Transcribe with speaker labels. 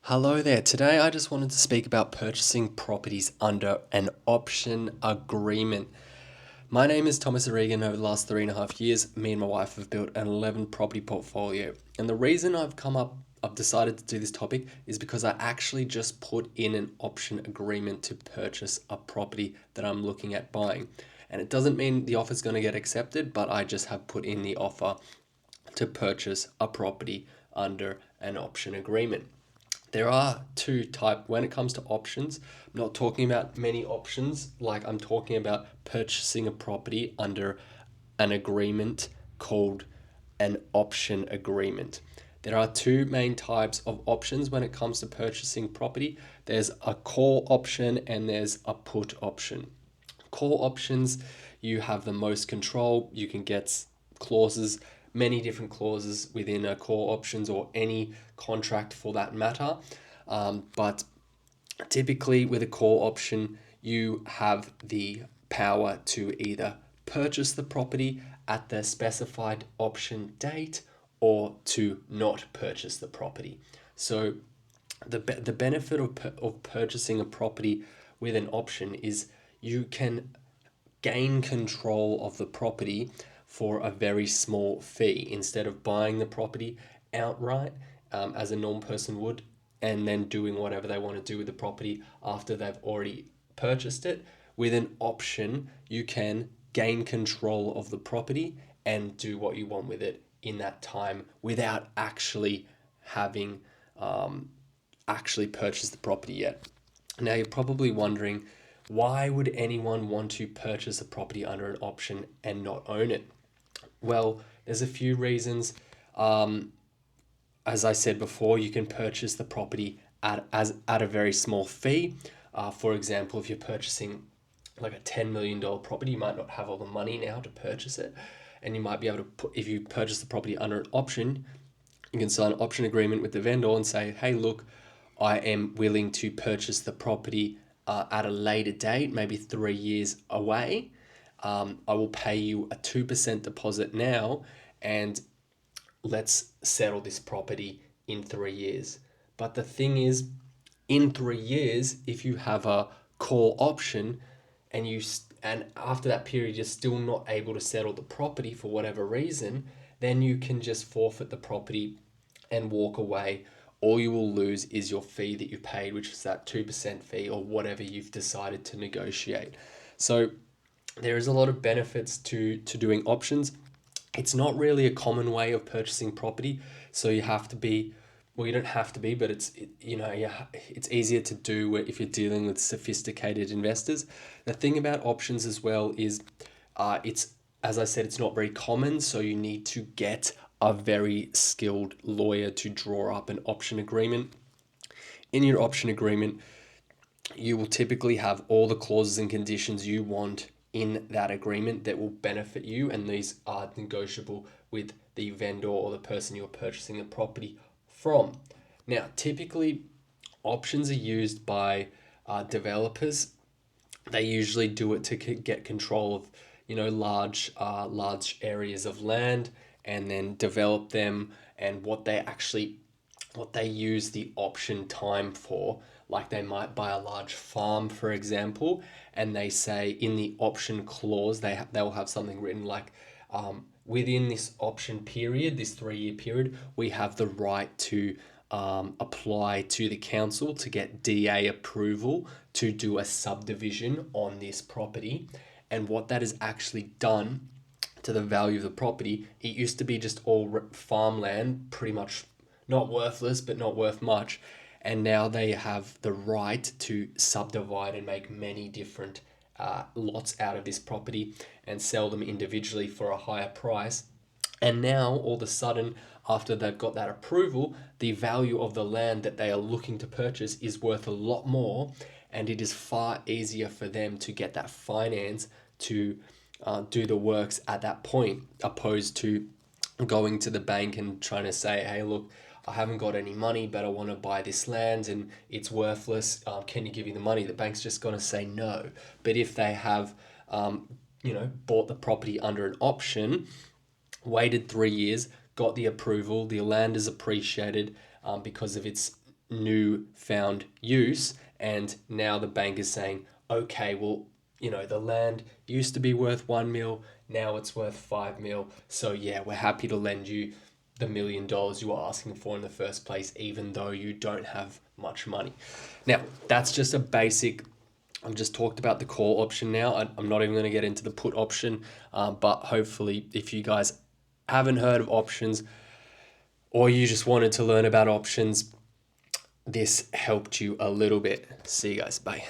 Speaker 1: Hello there. Today I just wanted to speak about purchasing properties under an option agreement. My name is Thomas O'Regan. Over the last 3.5 years, me and my wife have built an 11 property portfolio. And the reason I've decided to do this topic is because I actually just put in an option agreement to purchase a property that I'm looking at buying. And it doesn't mean the offer is going to get accepted, but I just have put in the offer to purchase a property under an option agreement. There are two types when it comes to options. I'm not talking about many options, like I'm talking about purchasing a property under an agreement called an option agreement. There are two main types of options when it comes to purchasing property. There's a call option and there's a put option. Call options, you have the most control. You can get clauses, many different clauses within a call options or any contract for that matter. But typically, with a call option, you have the power to either purchase the property at the specified option date or to not purchase the property. So, the benefit of purchasing a property with an option is you can gain control of the property for a very small fee instead of buying the property outright, as a normal person would, and then doing whatever they want to do with the property after they've already purchased it. With an option, you can gain control of the property and do what you want with it in that time without having actually purchased the property yet. Now you're probably wondering, why would anyone want to purchase a property under an option and not own it? Well, there's a few reasons. As I said before, you can purchase the property at a very small fee. For example, if you're purchasing like a $10 million property, you might not have all the money now to purchase it. And you might be able to if you purchase the property under an option, you can sign an option agreement with the vendor and say, hey, look, I am willing to purchase the property at a later date, maybe 3 years away. I will pay you a 2% deposit now, and let's settle this property in 3 years. But the thing is, in 3 years, if you have a call option and after that period you're still not able to settle the property for whatever reason, then you can just forfeit the property and walk away. All you will lose is your fee that you paid, which is that 2% fee or whatever you've decided to negotiate. So there is a lot of benefits to doing options. It's not really a common way of purchasing property, so you have to be, well, you don't have to be, but it's easier to do if you're dealing with sophisticated investors. The thing about options as well is, it's, as I said, it's not very common, so you need to get a very skilled lawyer to draw up an option agreement. In your option agreement, you will typically have all the clauses and conditions you want in that agreement that will benefit you, and these are negotiable with the vendor or the person you're purchasing the property from. Now, typically, options are used by developers. They usually do it to get control of, large areas of land and then develop them. And what they use the option time for, like they might buy a large farm, for example, and they say in the option clause they'll have something written like, within this option period, this 3 year period, we have the right to apply to the council to get DA approval to do a subdivision on this property. And what that has actually done to the value of the property, it used to be just all farmland, pretty much not worthless, but not worth much. And now they have the right to subdivide and make many different lots out of this property and sell them individually for a higher price. And now, all of a sudden, after they've got that approval, the value of the land that they are looking to purchase is worth a lot more, and it is far easier for them to get that finance to do the works at that point, opposed to going to the bank and trying to say, hey, look, I haven't got any money, but I want to buy this land and it's worthless. Can you give me the money? The bank's just going to say no. But if they have, bought the property under an option, waited 3 years, got the approval, the land is appreciated because of its new found use, and now the bank is saying, okay, well, the land used to be worth 1 mil, now it's worth 5 mil. So yeah, we're happy to lend you the $1 million you were asking for in the first place, even though you don't have much money. Now, that's just a basic. I've just talked about the call option now. I'm not even going to get into the put option, but hopefully, if you guys haven't heard of options or you just wanted to learn about options, this helped you a little bit. See you guys. Bye.